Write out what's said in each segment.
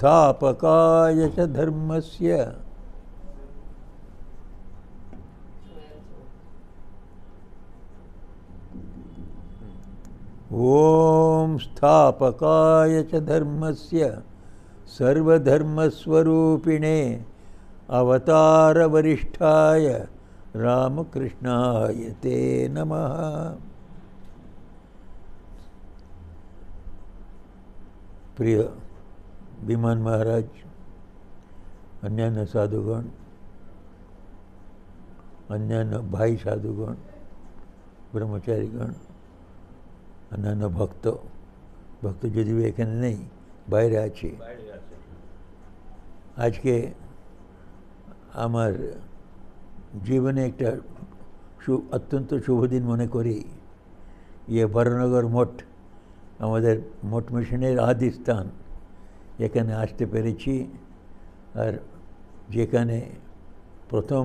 स्थापकाय च धर्मस्य ओम स्थापकाय च धर्मस्य सर्वधर्मस्वरूपिणे अवतार वरिष्ठाय रामकृष्णाय ते नमः। प्रिय विमान महाराज, अन्यान्य साधुगण, अन्यान्य भाई साधुगण, ब्रह्मचारीगण, अन्यान्य भक्त भक्त যদিও এখানে নেই, বাইরে আছে। আজকে আমার জীবনে একটা অত্যন্ত শুভ দিন মনে করি। ইয়ে বরনগর মঠ, আমাদের মঠ মিশনের আদি স্থান, এখানে আসতে পেরেছি। আর যেখানে প্রথম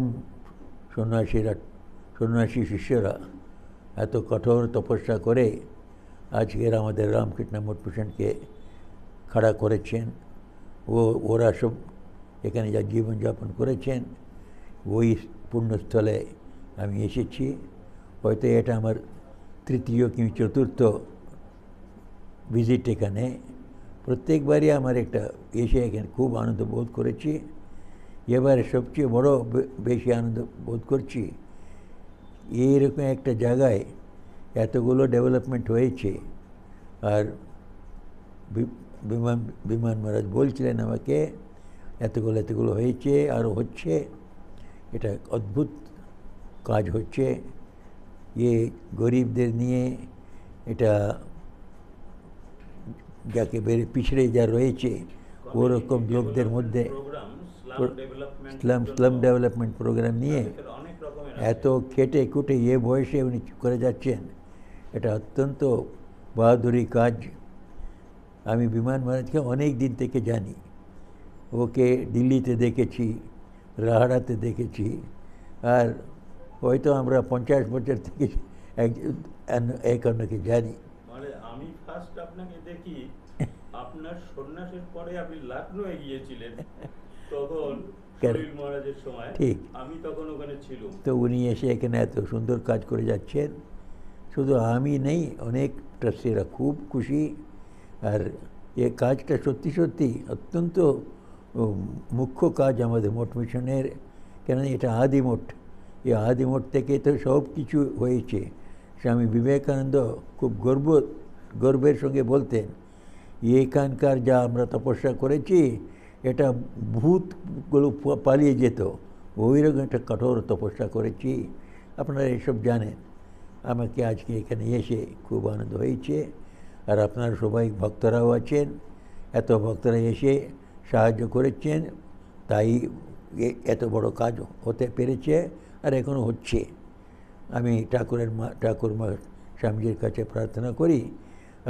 সন্ন্যাসী শিষ্যরা এত কঠোর তপস্যা করে আজকের আমাদের রামকৃষ্ণ মঠ মিশনকে খাড়া করেছেন, ওরা সব এখানে যা জীবনযাপন করেছেন, ওই পুণ্যস্থলে আমি এসেছি। হয়তো এটা আমার তৃতীয় কি চতুর্থ ভিজিট এখানে। প্রত্যেকবারই আমার একটা এসে এখানে খুব আনন্দ বোধ করেছি। এবারে সবচেয়ে বড় বেশি আনন্দ বোধ করছি, এইরকম একটা জায়গায় এতগুলো ডেভেলপমেন্ট হয়েছে। আর বিমান মহারাজ বলছিলেন আমাকে এতগুলো হয়েছে, আরও হচ্ছে। এটা অদ্ভুত কাজ হচ্ছে। গরিবদের নিয়ে, এটা যাকে পিছড়ে যা রয়েছে ওরকম লোকদের মধ্যে স্লাম ডেভেলপমেন্ট প্রোগ্রাম নিয়ে এত খেটে খুটে বয়সে উনি করে যাচ্ছেন, এটা অত্যন্ত বাহাদুরি কাজ। আমি বিমান মহারাজকে অনেক দিন থেকে জানি। ওকে দিল্লিতে দেখেছি, রাহাড়াতে দেখেছি। আর হয়তো আমরা 50 বছর থেকে এক অন্যকে জানি। মানে আমি ফার্স্ট আপনাকে দেখি আপনার সন্ন্যাসের পরে আপনি লখনৌয়ে গিয়েছিলেন, তখন শরীর মহারাজের সময়। ঠিক, আমি তখন ওখানে ছিলাম। তো উনি এসে এখানে এত সুন্দর কাজ করে যাচ্ছেন। শুধু আমি নেই, অনেক ট্রাস্টিরা খুব খুশি। আর এ কাজটা সত্যি সত্যি অত্যন্ত মুখ্য কাজ আমাদের মঠ মিশনের। কেন এটা আদি মঠ, এই আদি মঠ থেকে তো সব কিছু হয়েছে। স্বামী বিবেকানন্দ খুব গর্বের সঙ্গে বলতেন, এখানকার যা আমরা তপস্যা করেছি এটা ভূতগুলো পালিয়ে যেত, ওইরকম একটা কঠোর তপস্যা করেছি। আপনারা এসব জানেন। আমাকে আজকে এখানে এসে খুব আনন্দ হয়েছে। আর আপনারা সবাই ভক্তরাও আছেন, এত ভক্তরা এসে সাহায্য করেছেন, তাই এত বড় কাজ হতে পেরেছে আর এখনও হচ্ছে। আমি ঠাকুরমা স্বামীজির কাছে প্রার্থনা করি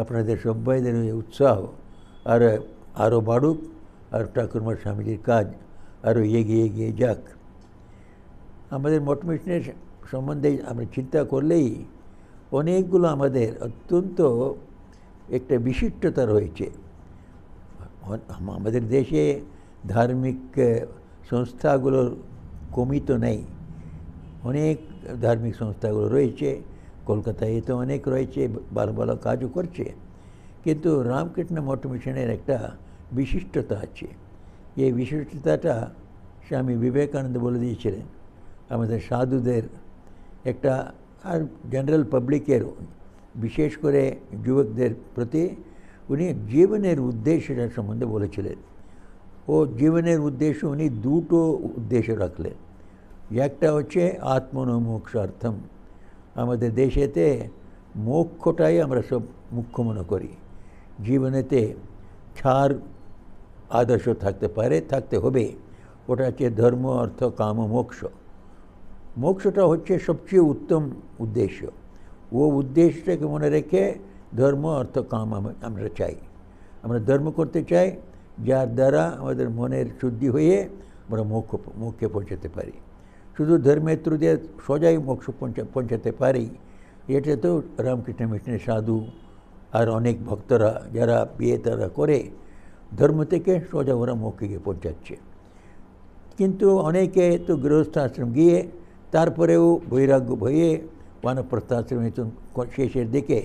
আপনাদের সবাইদের উৎসাহ আরও বাড়ুক, আর ঠাকুরমা স্বামীজির কাজ আরও এগিয়ে যাক। আমাদের মঠ মিশনের সম্বন্ধে আমরা চিন্তা করলেই অনেকগুলো আমাদের অত্যন্ত একটা বিশিষ্টতা রয়েছে। আমাদের দেশে ধার্মিক সংস্থাগুলোর কমি তো নেই, অনেক ধার্মিক সংস্থাগুলো রয়েছে। কলকাতায় তো অনেক রয়েছে, ভালো ভালো কাজও করছে। কিন্তু রামকৃষ্ণ মঠ মিশনের একটা বিশিষ্টতা আছে। এই বিশিষ্টতাটা স্বামী বিবেকানন্দ বলে দিয়েছিলেন। আমাদের সাধুদের একটা, আর জেনারেল পাবলিকেরও, বিশেষ করে যুবকদের প্রতি উনি জীবনের উদ্দেশ্যটার সম্বন্ধে বলেছিলেন। ও জীবনের উদ্দেশ্য উনি দুটো উদ্দেশ্য রাখলেন। একটা হচ্ছে আত্মনমোক্ষার্থম। আমাদের দেশেতে মোক্ষটাই আমরা সব মুখ্য মনে করি। জীবনেতে ছাড় আদর্শ থাকতে হবে। ওটা হচ্ছে ধর্ম, অর্থ, কাম, মোক্ষ। মোক্ষটা হচ্ছে সবচেয়ে উত্তম উদ্দেশ্য। ও উদ্দেশ্যটাকে মনে রেখে ধর্ম, অর্থ, কাম আমরা চাই। আমরা ধর্ম করতে চাই যার দ্বারা আমাদের মনের শুদ্ধি হয়ে আমরা মোক্ষে পৌঁছাতে পারি। শুধু ধর্মের থ্রু দিয়ে সোজাই মোক্ষ পৌঁছাতে পারি, এটা তো রামকৃষ্ণ মিশনের সাধু আর অনেক ভক্তরা যারা বিয়ে তারা করে, ধর্ম থেকে সোজা ওরা মোক্ষে গিয়ে পৌঁছাচ্ছে। কিন্তু অনেকে তো গৃহস্থাশ্রম গিয়ে তারপরেও বৈরাগ্য হয়ে বানপ্রস্থাশ্রমে শেষের দিকে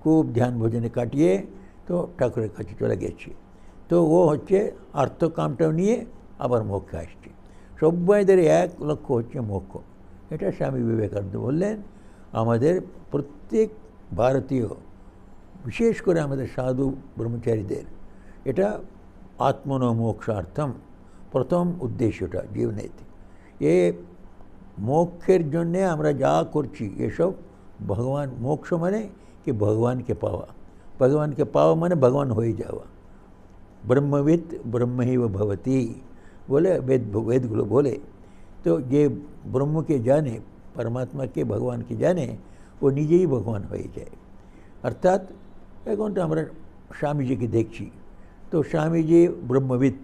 খুব ধ্যান ভোজনে কাটিয়ে তো ঠাকুরের কাছে চলে গেছি। তো ও হচ্ছে আর্থকামটাও নিয়ে আবার মোক্ষে আসছে। সবাইদের এক লক্ষ্য হচ্ছে মোক্ষ। এটা স্বামী বিবেকানন্দ বললেন। আমাদের প্রত্যেক ভারতীয়, বিশেষ করে আমাদের সাধু ব্রহ্মচারীদের, এটা আত্মনো মোক্ষার্থম প্রথম উদ্দেশ্যটা জীবনের। এ মোক্ষের জন্যে আমরা যা করছি এসব ভগবান, মোক্ষ মানে কি ভগবানকে পাওয়া। ভগবানকে পাওয়া মানে ভগবান হয়ে যাওয়া। ব্রহ্মবিদ ব্রহ্মৈব ভবতি বলে বেদগুলো বলে। তো যে ব্রহ্মকে জানে, পরমাত্মাকে, ভগবানকে জানে, ও নিজেই ভগবান হয়ে যায়। অর্থাৎ এখন তো আমরা স্বামীজিকে দেখছি, তো স্বামীজি ব্রহ্মবিদ।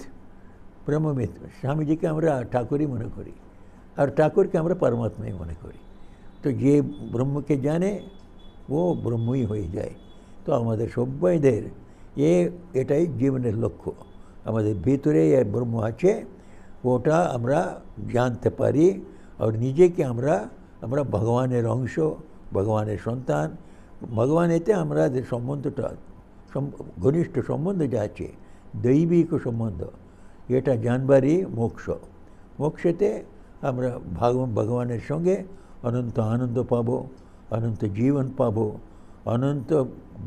স্বামীজিকে আমরা ঠাকুরই মনে করি, আর ঠাকুরকে আমরা পরমাত্মাই মনে করি। তো যে ব্রহ্মকে জানে ও ব্রহ্মই হয়ে যায়। তো আমাদের সবাইদের এটাই জীবনের লক্ষ্য। আমাদের ভিতরে ব্রহ্ম আছে, ওটা আমরা জানতে পারি, আর নিজেকে আমরা ভগবানের অংশ, ভগবানের সন্তান। ভগবান এতে আমাদের সম্বন্ধটা, ঘনিষ্ঠ সম্বন্ধ যা আছে, দৈবিক সম্বন্ধ, এটা জানবারই মোক্ষ। মোক্ষেতে আমরা ভগবানের সঙ্গে অনন্ত আনন্দ পাব, অনন্ত জীবন পাব, অনন্ত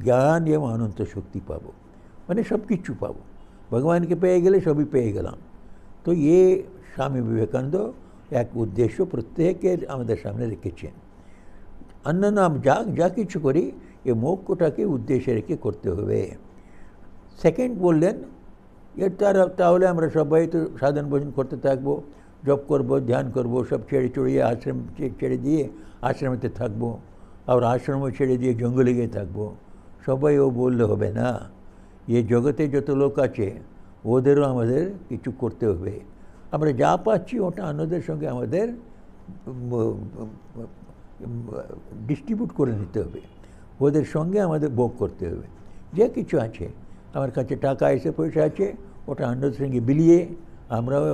জ্ঞান এবং অনন্ত শক্তি পাব, মানে সব কিছু পাব। ভগবানকে পেয়ে গেলে সবই পেয়ে গেলাম। তো স্বামী বিবেকানন্দ এক উদ্দেশ্য প্রত্যেকের আমাদের সামনে রেখেছেন। অন্যান্য যা কিছু করি এ মোক্ষটাকে উদ্দেশ্যে রেখে করতে হবে। সেকেন্ড বললেন, তাহলে আমরা সবাই তো সাধন ভোজন করতে থাকবো, জপ করব, ধ্যান করব, সব ছেড়ে আশ্রম ছেড়ে দিয়ে আশ্রমেতে থাকবো, আর আশ্রমও ছেড়ে দিয়ে জঙ্গলে গিয়ে থাকবো। সবাই ও বললে হবে না। এ জগতে যত লোক আছে ওদেরও আমাদের কিছু করতে হবে। আমরা যা পাচ্ছি ওটা অন্যদের সঙ্গে আমাদের ডিস্ট্রিবিউট করে নিতে হবে, ওদের সঙ্গে আমাদের ভোগ করতে হবে। যে কিছু আছে, আমার কাছে টাকা এসে পয়সা আছে, ওটা অন্যদের সঙ্গে বিলিয়ে আমরাও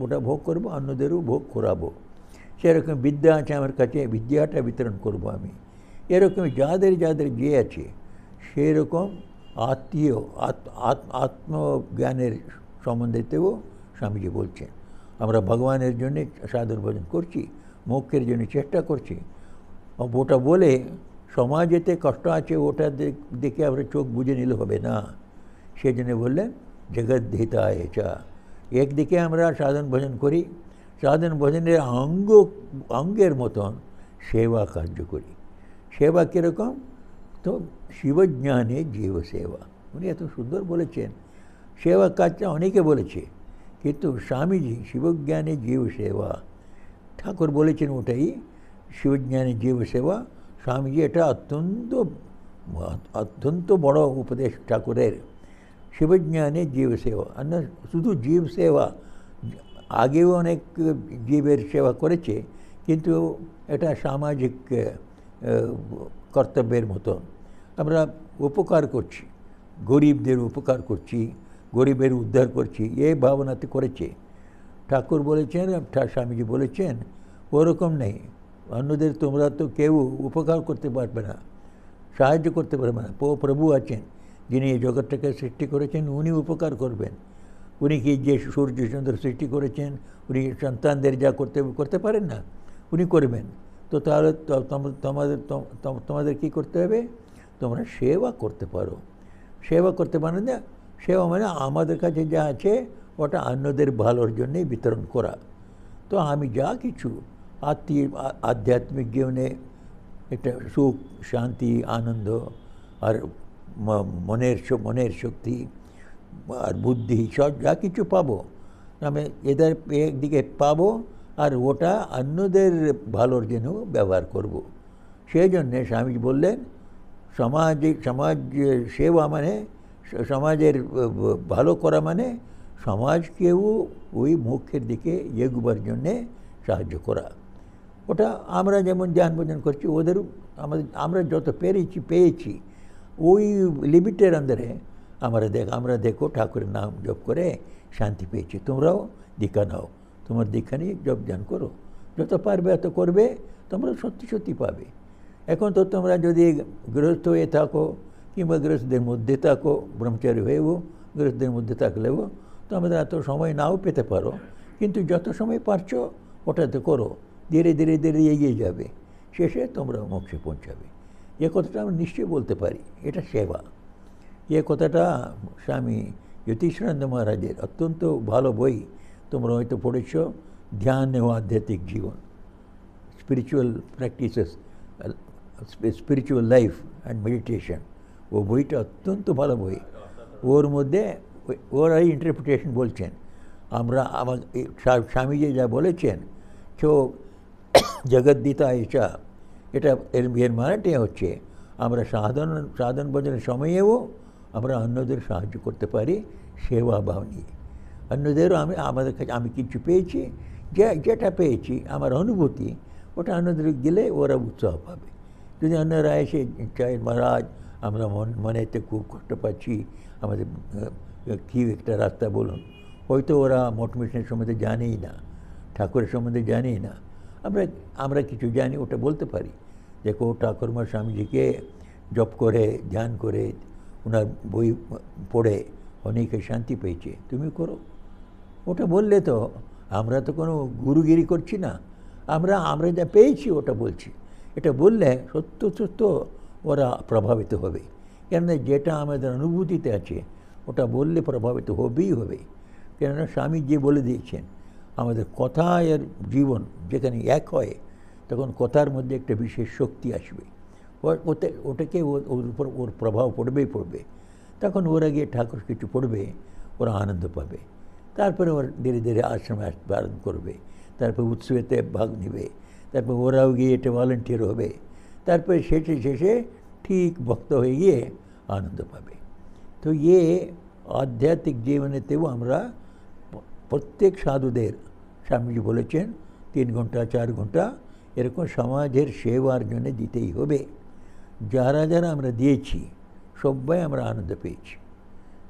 ওটা ভোগ করব, অন্যদেরও ভোগ করাবো। সেরকম বিদ্যা আছে আমার কাছে, বিদ্যাটা বিতরণ করব আমি। এরকম যাদের যে আছে সেরকম আত্মীয় আত্মজ্ঞানের সম্বন্ধেতেও স্বামীজি বলছেন। আমরা ভগবানের জন্যে সাধন ভজন করছি, মোক্ষের জন্য চেষ্টা করছি। ওটা বলে সমাজেতে কষ্ট আছে ওটা দেখে আমরা চোখ বুঝে নিলে হবে না। সেই জন্য বললেন জগদ্ধিতায় চা। একদিকে আমরা সাধন ভজন করি, সাধন ভজনের অঙ্গের মতন সেবা কার্য করি। সেবা কীরকম? তো শিবজ্ঞানে জীব সেবা। উনি এত সুন্দর বলেছেন। সেবা কাজটা অনেকে বলেছে, কিন্তু স্বামীজি শিবজ্ঞানে জীব সেবা, ঠাকুর বলেছেন ওটাই শিবজ্ঞানে জীব সেবা। স্বামীজি এটা অত্যন্ত বড় উপদেশ ঠাকুরের। শিবজ্ঞানে জীব সেবা, আর না শুধু জীব সেবা, আগেও অনেক জীবের সেবা করেছে, কিন্তু এটা সামাজিক কর্তব্যের মতন। আমরা উপকার করছি, গরিবদের উপকার করছি, গরিবের উদ্ধার করছি, এই ভাবনাতে করেছে। ঠাকুর বলেছেন, স্বামীজি বলেছেন ওরকম নেই। অন্যদের তোমরা তো কেউ উপকার করতে পারবে না, সাহায্য করতে পারবে না। প্রভু আছেন যিনি এই জগৎটাকে সৃষ্টি করেছেন, উনি উপকার করবেন। উনি কি যে সূর্য চন্দ্র সৃষ্টি করেছেন, উনি সন্তানদের যা করতে পারেন না, উনি করবেন। তো তাহলে তোমাদের কী করতে হবে? তোমরা সেবা করতে পারো। সেবা করতে পারো না, সেবা মানে আমাদের কাছে যা আছে ওটা অন্যদের ভালোর জন্যেই বিতরণ করা। তো আমি যা কিছু আধ্যাত্মিক জীবনে একটা সুখ, শান্তি, আনন্দ, আর মনের শক্তি আর বুদ্ধি, সব যা কিছু পাবো আমি এদের একদিকে পাবো, আর ওটা অন্যদের ভালোর জন্য ব্যবহার করব। সেই জন্যে স্বামী বললেন সমাজ সেবা মানে সমাজের ভালো করা, মানে সমাজকেও ওই মুখের দিকে এগোবার জন্যে সাহায্য করা। ওটা আমরা যেমন ধ্যান ভজন করছি, ওদেরও আমরা যত পেয়েছি ওই লিমিটের আন্ডারে আমরা দেখো ঠাকুরের নাম জপ করে শান্তি পেয়েছি, তোমরাও দীক্ষা নাও, তোমার দীক্ষা নিয়ে জপ ধ্যান করো, যত পারবে এত করবে, তোমরা সত্যি সত্যি পাবে। এখন তো তোমরা যদি গৃহস্থ হয়ে থাকো কিংবা গৃহস্থদের মধ্যে থাকো, ব্রহ্মচারী হয়েও গৃহস্থদের মধ্যে থাকলেও তোমাদের এত সময় নাও পেতে পারো, কিন্তু যত সময় পারছো ওটাতে করো, ধীরে ধীরে ধীরে এগিয়ে যাবে, শেষে তোমরা মোক্ষে পৌঁছাবে। এ কথাটা আমরা নিশ্চয়ই বলতে পারি, এটা সেবা। এ কথাটা স্বামী জ্যোতিষানন্দ মহারাজের অত্যন্ত ভালো বই, তোমরা হয়তো পড়েছ, ধ্যান ও আধ্যাত্মিক জীবন, spiritual practices, spiritual life and meditation. ও বইটা অত্যন্ত ভালো বই। ওর মধ্যে ওরাই ইন্টারপ্রিটেশন বলছেন। স্বামীজি যা বলেছেন তো জগদ্দিতা এসা, এটা এর মানেটা হচ্ছে আমরা সাধারণ ভোজনের সময়েও আমরা অন্যদের সাহায্য করতে পারি সেবা ভাব নিয়ে। অন্যদেরও আমাদের কাছে আমি কিছু পেয়েছি, যেটা পেয়েছি আমার অনুভূতি, ওটা অন্যদের গেলে ওরা উৎসাহ পাবে। যদি অন্যরা এসে চায় মহারাজ আমরা মনেতে খুব কষ্ট পাচ্ছি, আমাদের কী একটা রাস্তা বলুন, হয়তো ওরা মঠ মিশনের সম্বন্ধে জানেই না, ঠাকুরের সম্বন্ধে জানেই না, আমরা কিছু জানি, ওটা বলতে পারি। দেখো ঠাকুরমা স্বামীজিকে জপ করে ধ্যান করে ওনার বই পড়ে অনেকে শান্তি পেয়েছে, তুমি করো। ওটা বললে তো আমরা তো কোনো গুরুগিরি করছি না, আমরা যা পেয়েছি ওটা বলছি। এটা বললে সত্য ওরা প্রভাবিত হবে, কেননা যেটা আমাদের অনুভূতিতে আছে ওটা বললে প্রভাবিত হবেই হবে। কেননা স্বামী যে বলে দিয়েছেন, আমাদের কথা আর জীবন যেখানে এক হয় তখন কথার মধ্যে একটা বিশেষ শক্তি আসবে, ওটাকে ওর উপর ওর প্রভাব পড়বে। তখন ওরা গিয়ে ঠাকুর কিছু পড়বে, ওরা আনন্দ পাবে। তারপরে ওরা ধীরে ধীরে আশ্রমে আসতে আরম্ভ করবে, তারপর উৎসবেতে ভাগ নেবে, তারপর ওরাও গিয়ে এটা ভলেন্টিয়ার হবে, তারপরে শেষে ঠিক ভক্ত হয়ে গিয়ে আনন্দ পাবে। তো আধ্যাত্মিক জীবনেতেও আমরা প্রত্যেক সাধুদের স্বামীজি বলেছেন 3 ঘন্টা 4 ঘন্টা এরকম সমাজের সেবার জন্য দিতেই হবে। যারা আমরা দিয়েছি সবাই আমরা আনন্দ পেয়েছি।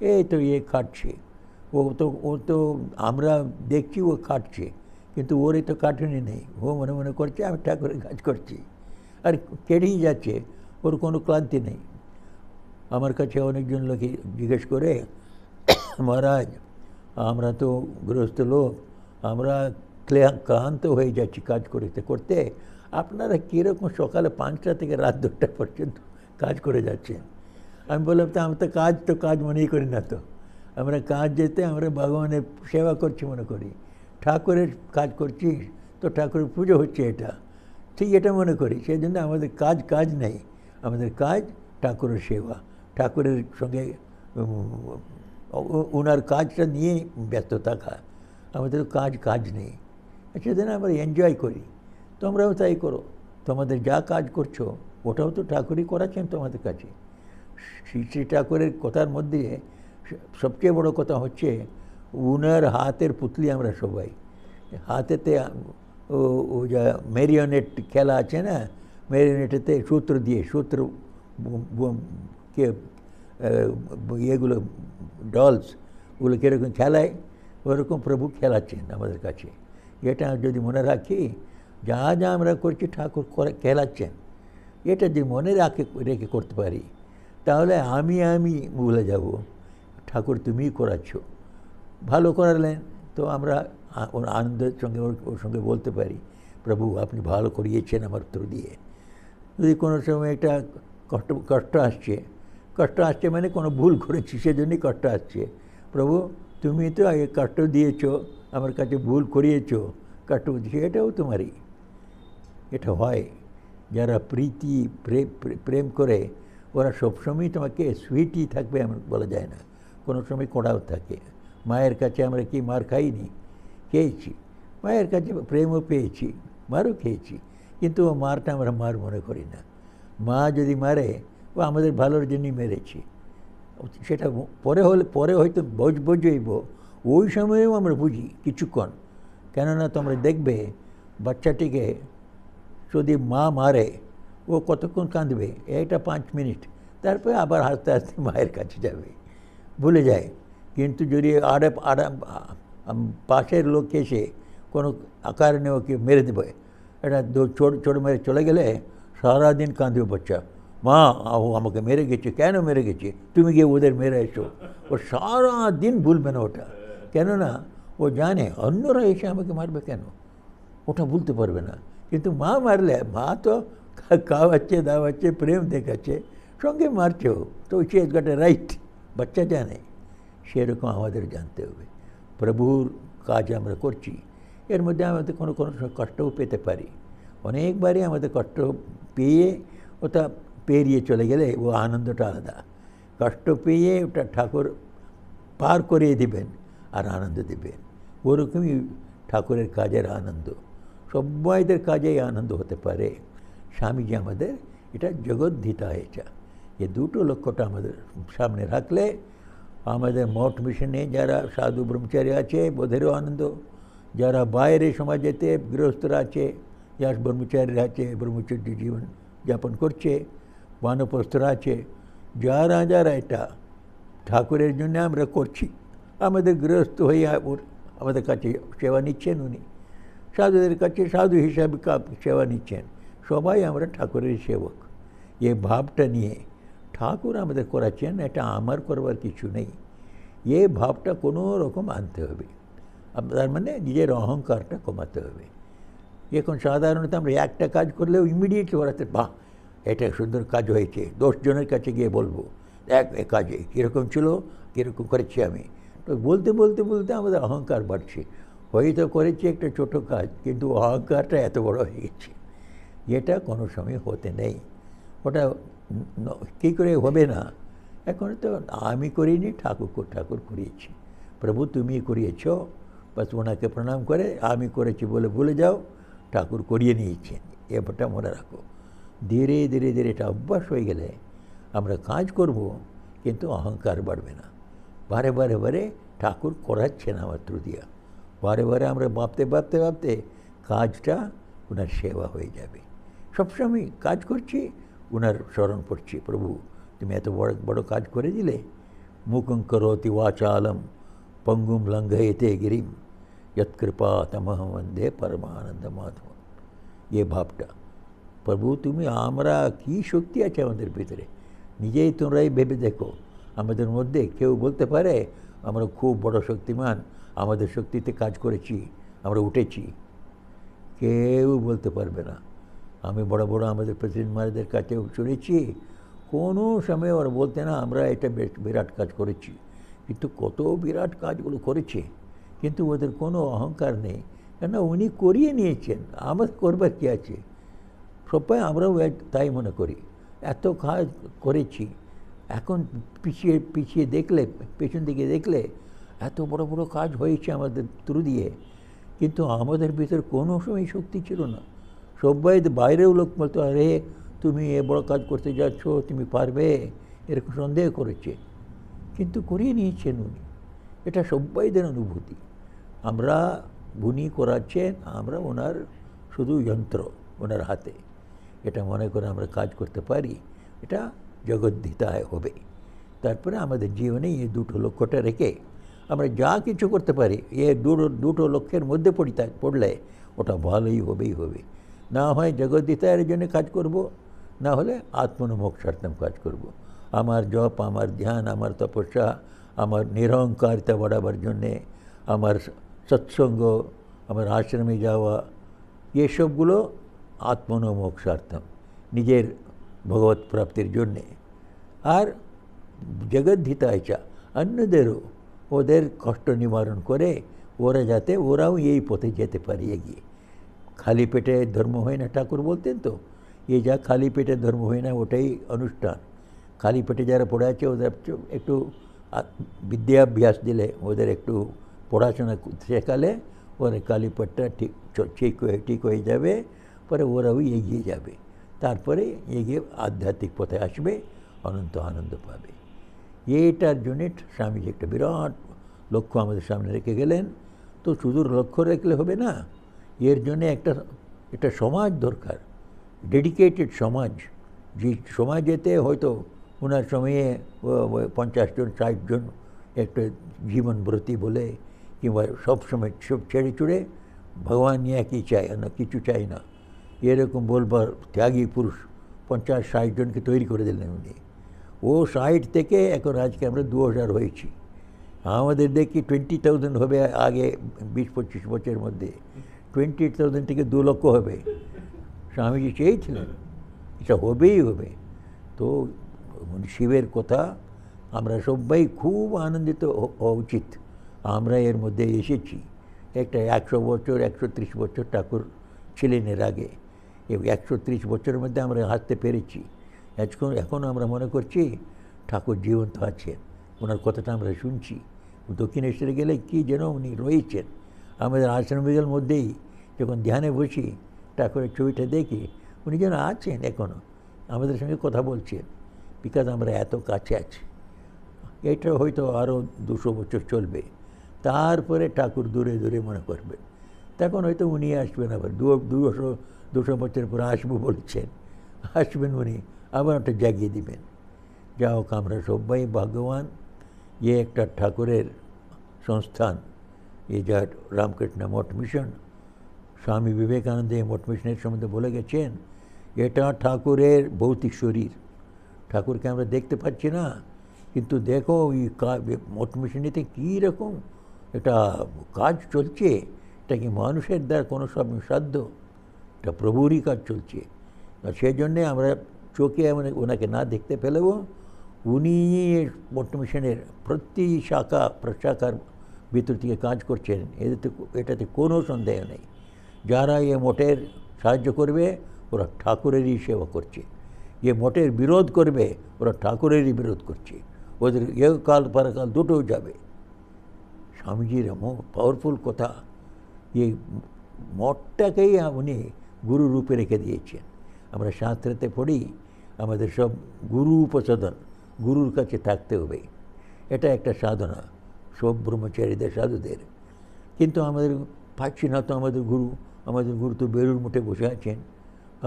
এই তো খাটছে, ও তো আমরা দেখছি ও খাটছে, কিন্তু ওর তো কাটুনি নেই, ও মনে করছে আমি ঠাকুরের কাজ করছি, আর কেটেই যাচ্ছে, ওর কোনো ক্লান্তি নেই। আমার কাছে অনেকজন লোকে জিজ্ঞেস করে, মহারাজ আমরা তো গৃহস্থ লোক, আমরা ক্লান্ত হয়ে যাচ্ছি কাজ করতে, আপনারা কীরকম সকালে 5টা থেকে রাত 2টা পর্যন্ত কাজ করে যাচ্ছেন? আমি বললাম তো আমি তো কাজ মনেই করি না, তো আমরা কাজ যেতে আমরা ভগবানের সেবা করছি মনে করি, ঠাকুরের কাজ করছি, তো ঠাকুরের পুজো হচ্ছে, এটা ঠিক এটা মনে করি। সেই জন্য আমাদের কাজ নেই, আমাদের কাজ ঠাকুরের সেবা, ঠাকুরের সঙ্গে ওনার কাজটা নিয়ে ব্যস্ত থাকা। আমাদের কাজ নেই, সেদিন আমরা এনজয় করি। তোমরাও তাই করো, তোমাদের যা কাজ করছো ওটাও তো ঠাকুরই করাচ্ছেন তোমাদের কাছে। শ্রী ঠাকুরের কথার মধ্যে সবচেয়ে বড় কথা হচ্ছে উনার হাতের পুতলি আমরা সবাই। হাতেতে ও যা ম্যারিওনেট খেলা আছে না, ম্যারিওনেটেতে সূত্র ইয়েগুলো ডলস ওগুলো কীরকম খেলায়, ওরকম প্রভু খেলাচ্ছেন আমাদের কাছে। এটা যদি মনে রাখি, যা আমরা করছি ঠাকুর খেলাচ্ছেন, এটা যদি মনে রেখে করতে পারি, তাহলে আমি ভুলে যাব, ঠাকুর তুমিই করাচ্ছ। ভালো করালেন তো আমরা আনন্দের সঙ্গে ওর সঙ্গে বলতে পারি, প্রভু আপনি ভালো করিয়েছেন আমার থ্রু দিয়ে। যদি কোনো সময় একটা কষ্ট আসছে মানে কোনো ভুল করেছি সেজন্যই কষ্ট আসছে, প্রভু তুমি তো কষ্ট দিয়েছো, আমার কাছে ভুল করিয়েছো, কষ্ট দিয়েছো, এটাও তোমারই। এটা হয়, যারা প্রেম করে ওরা সবসময় তোমাকে সুইটই থাকবে এমন বলা যায় না, কোনো সময় কড়াও থাকে। মায়ের কাছে আমরা কি মার খাইনি, খেয়েছি, মায়ের কাছে প্রেমও পেয়েছি, মারও খেয়েছি, কিন্তু ও মারটা আমরা মার মনে করি না। মা যদি মারে ও আমাদের ভালোর জন্যই মেরেছি, সেটা পরে হয়তো বুঝইব, ওই সময়েও আমরা বুঝি কিছুক্ষণ। কেননা তোমরা দেখবে বাচ্চাটিকে যদি মা মারে ও কতক্ষণ কাঁদবে, এটা 5 মিনিট, তারপরে আবার হাসতে হাসতে মায়ের কাছে যাবে। ভুলে যায়। কিন্তু যদি পাশের লোক এসে কোনো কারণে ওকে মেরে দেবে, এটা চোট মেরে চলে গেলে সারাদিন কাঁদবে বাচ্চা, মা ও আমাকে মেরে গেছে, কেন মেরে গেছে, তুমি গিয়ে ওদের মেরে এসো। ও সারা দিন ভুলবে না ওটা, কেননা ও জানে অন্যরা এসে আমাকে মারবে কেন, ওটা ভুলতে পারবে না। কিন্তু মা মারলে, মা তো খাওয়াচ্ছে দাওয়াচ্ছে প্রেম দেখাচ্ছে, সঙ্গে মারছেও, তো সে গট এ রাইট, বাচ্চা জানে। সেরকম আমাদের জানতে হবে প্রভুর কাজ আমরা করছি, এর মধ্যে আমাদের কোনো কোনো কষ্টও পেতে পারি। অনেকবারই আমাদের কষ্ট পেয়ে ওটা পেরিয়ে চলে গেলে ও আনন্দটা আলাদা। কষ্ট পেয়ে ওটা ঠাকুর পার করিয়ে দিবেন আর আনন্দ দেবেন, ওরকমই ঠাকুরের কাজের আনন্দ। সবাইদের কাজেই আনন্দ হতে পারে। স্বামীজি আমাদের এটা জগদ্ধিতা হয়েছে, এই দুটো লক্ষ্যটা আমাদের সামনে রাখলে আমাদের মঠ মিশনে যারা সাধু ব্রহ্মচারী আছে ওদেরও আনন্দ, যারা বাইরে সমাজেতে গৃহস্থরা আছে, যারা ব্রহ্মচারীরা আছে ব্রহ্মচর্য জীবন যাপন করছে, বানপ্রস্থরা আছে, যারা যারা এটা ঠাকুরের জন্য আমরা করছি, আমাদের গৃহস্থ হয়ে আমাদের কাছে সেবা নিচ্ছেন, উনি সাধুদের কাছে সাধু হিসাবে সেবা নিচ্ছেন, সবাই আমরা ঠাকুরের সেবক। এ ভাবটা নিয়ে ঠাকুর আমাদের করাচ্ছেন, এটা আমার করবার কিছু নেই, এ ভাবটা কোনো রকম আনতে হবে। তার মানে নিজের অহংকারটা কমাতে হবে। এখন সাধারণত আমরা একটা কাজ করলেও ইমিডিয়েটলি ওরাতে বাহ এটা সুন্দর কাজ হয়েছে, 10 জনের কাছে গিয়ে বলবো এক কাজে কীরকম ছিল, কীরকম করেছি আমি, তো বলতে বলতে বলতে আমাদের অহংকার বাড়ছে। হয়তো করেছি একটা ছোটো কাজ, কিন্তু অহংকারটা এত বড় হয়ে গেছে, যেটা কোনো সময় হতে নেই। ওটা কী করে হবে না, এখন তো আমি করিনি, ঠাকুর করিয়েছি, প্রভু তুমি করিয়েছ, বাস ওনাকে প্রণাম করে আমি করেছি বলে ভুলে যাও, ঠাকুর করিয়ে নিয়েছেন, এবারটা মনে রাখো। ধীরে ধীরে ধীরে এটা অভ্যাস হয়ে গেলে আমরা কাজ করব, কিন্তু অহংকার বাড়বে না। বারে বারে বারে ঠাকুর করাচ্ছেন আমার থ্রু দিয়া, বারে বারে আমরা ভাবতে ভাবতে ভাবতে কাজটা ওনার সেবা হয়ে যাবে। সবসময় কাজ করছি, ওনার স্মরণ পড়ছি, প্রভু তুমি এত বড় বড় কাজ করে দিলে, মুখং করোতি ওয়াচালম পঙ্গুম লঙ্ঘয়তে গিরিম যৎকৃপা তমহম বন্দে পরমানন্দ মাধব। এ ভাবটা, প্রভু তুমি, আমরা কি শক্তি আছে আমাদের ভিতরে, নিজেই তোমরাই ভেবে দেখো। আমাদের মধ্যে কেউ বলতে পারে আমরা খুব বড় শক্তিমান, আমাদের শক্তিতে কাজ করেছি, আমরা উঠেছি? কেউ বলতে পারবে না। আমি বড় বড় আমাদের প্রেসিডেন্ট মহারাজদের কাছেও শুনেছি, কোনো সময় ওরা বলতে না আমরা এটা বিরাট কাজ করেছি, কিন্তু কত বিরাট কাজগুলো করেছে, কিন্তু ওদের কোনো অহংকার নেই, কেন উনি করিয়ে নিয়েছেন, আমাদের করবার কী আছে। সবাই আমরাও তাই মনে করি, এত কাজ করেছি। এখন পিছিয়ে পিছিয়ে দেখলে, পেছন দিকে দেখলে এত বড় বড় কাজ হয়েছে আমাদের থ্রু দিয়ে, কিন্তু আমাদের ভিতর কোনো সময় শক্তি ছিল না। সবাই বাইরেও লোক বলতো আরে তুমি এ বড় কাজ করতে যাচ্ছ, তুমি পারবে, এরকম সন্দেহ করেছে, কিন্তু করিয়ে নিয়েছেন উনি। এটা সবাইদের অনুভূতি। আমরা উনি করাচ্ছেন, আমরা ওনার শুধু যন্ত্র ওনার হাতে, এটা মনে করে আমরা কাজ করতে পারি, এটা জগদ্ধিতায় হবে। তারপরে আমাদের জীবনে এই দুটো লক্ষ্যটা রেখে আমরা যা কিছু করতে পারি, এ দুটো লক্ষ্যের মধ্যে পড়লে ওটা ভালোই হবেই হবে। না হয় জগদ্ধিতায়ের জন্য কাজ করব, না হলে আত্মনমোক্ষার্থম কাজ করব। আমার জপ, আমার ধ্যান, আমার তপস্যা, আমার নিরহংকারিতা বাড়াবার জন্যে, আমার সৎসঙ্গ, আমার আশ্রমে যাওয়া, এসবগুলো আত্মনমোক্ষার্থম, নিজের ভগবত প্রাপ্তির জন্যে। আর জগদ্ধিতায়চা, অন্যদেরও ওদের কষ্ট নিবারণ করে ওরা যাতে ওরাও এই পথে যেতে পারে এগিয়ে। খালি পেটে ধর্ম হয় না, ঠাকুর বলতেন তো, এই যা খালি পেটে ধর্ম হয় না ওটাই অনুষ্ঠান। খালি পেটে যারা পড়ে আছে ওদের একটু বিদ্যাভ্যাস দিলে, ওদের একটু পড়াশোনা শেখালে ওরা খালি পেটটা ঠিক হয়ে যাবে, পরে ওরাও এগিয়ে যাবে, তারপরে এগিয়ে আধ্যাত্মিক পথে আসবে, অনন্ত আনন্দ পাবে। এইটার জন্যে স্বামীজি একটা বিরাট লক্ষ্য আমাদের সামনে রেখে গেলেন। তো শুধু লক্ষ্য রাখলে হবে না, এর জন্যে একটা সমাজ দরকার, ডেডিকেটেড সমাজ। যে সমাজেতে হয়তো ওনার সময়ে 50 জন 60 জন একটা জীবনব্রতী বলে কিংবা সবসময় সব ছেড়ে ছুড়ে ভগবান একই চাই না, কিছু চাই না, এরকম বলবার ত্যাগী পুরুষ 50-60 জনকে তৈরি করে দিলেন উনি। ও 60 থেকে এখন আজকে আমরা 2000 হয়েছি। আমাদের দেখি 20,000 হবে আগে 20-25 বছরের মধ্যে, 20,000 থেকে 2 লক্ষ হবে। স্বামীজি চেয়েছিলেন এটা হবেই হবে। তো শিবের কথা আমরা সবাই খুব আনন্দিত হওয়া উচিত। আমরা এর মধ্যে এসেছি। একটা 100 বছর 130 বছর ঠাকুর ছিলেন এর আগে, এই 130 বছরের মধ্যে আমরা হাঁটতে পেরেছি। এখন আমরা মনে করছি ঠাকুর জীবন্ত আছেন, ওনার কথাটা আমরা শুনছি। দক্ষিণেশ্বরে গেলে কি যেন উনি রয়েছেন। আমাদের আশ্রমের মধ্যেই যখন ধ্যানে বসি ঠাকুরের ছবিটা দেখি, উনি যেন আছেন এখনও, আমাদের সঙ্গে কথা বলছেন, বিকজ আমরা এত কাছে আছি। এটা হয়তো আরও 200 বছর চলবে, তারপরে ঠাকুর দূরে দূরে মনে করবেন। তখন হয়তো উনি আসবেন, আবার 200 বছর পরে আসবো বলছেন, আসবেন উনি, আবার ওটা জাগিয়ে দিবেন। যা হোক, আমরা সবাই ভাগ্যবান। একটা ঠাকুরের সংস্থান, যা রামকৃষ্ণ মঠ মিশন, স্বামী বিবেকানন্দ এই মঠ মিশনের সম্বন্ধে বলে গেছেন, এটা ঠাকুরের ভৌতিক শরীর। ঠাকুরকে আমরা দেখতে পাচ্ছি না, কিন্তু দেখো এই মঠ মিশনেতে কীরকম এটা কাজ চলছে। এটা কি মানুষের দ্বারা কোনো সব সাধ্য? এটা প্রভুরই কাজ চলছে। আর সেই জন্যে আমরা চোখে ওনাকে না দেখতে পেলেও উনি মঠ মিশনের প্রতি শাখা প্রশাখার ভিতর থেকে কাজ করছেন, এটাতে কোনো সন্দেহ নেই। যারা এ মঠের সাহায্য করবে ওরা ঠাকুরেরই সেবা করছে, যে মঠের বিরোধ করবে ওরা ঠাকুরেরই বিরোধ করছে। ওদের কাল পরকাল দুটোও যাবে। স্বামীজির এমন পাওয়ারফুল কথা, এই মঠটাকেই উনি গুরু রূপে রেখে দিয়েছেন। আমরা শাস্ত্রেতে পড়ি আমাদের সব গুরু উপসাধন, গুরুর কাছে থাকতে হবে, এটা একটা সাধনা সব ব্রহ্মচারীদের সাধুদের। কিন্তু আমাদের পাচ্ছি না তো আমাদের গুরু তো বেলুড় মঠে বসে আছেন,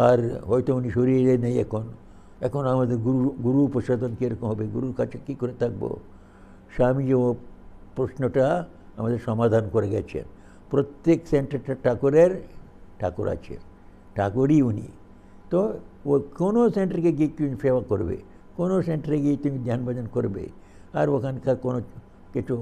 আর হয়তো উনি শরীরে নেই এখন আমাদের গুরু উপসাধন কীরকম হবে, গুরুর কাছে কী করে থাকবো? স্বামীজি ও প্রশ্নটা আমাদের সমাধান করে গেছেন। প্রত্যেক সেন্টারটা ঠাকুর আছে, ঠাকুরই উনি। তো ও কোনো সেন্টারকে গিয়ে তুমি সেবা করবে, কোনো সেন্টারে গিয়ে তুমি ধ্যান ভজন করবে, আর ওখানকার কোনো কিছু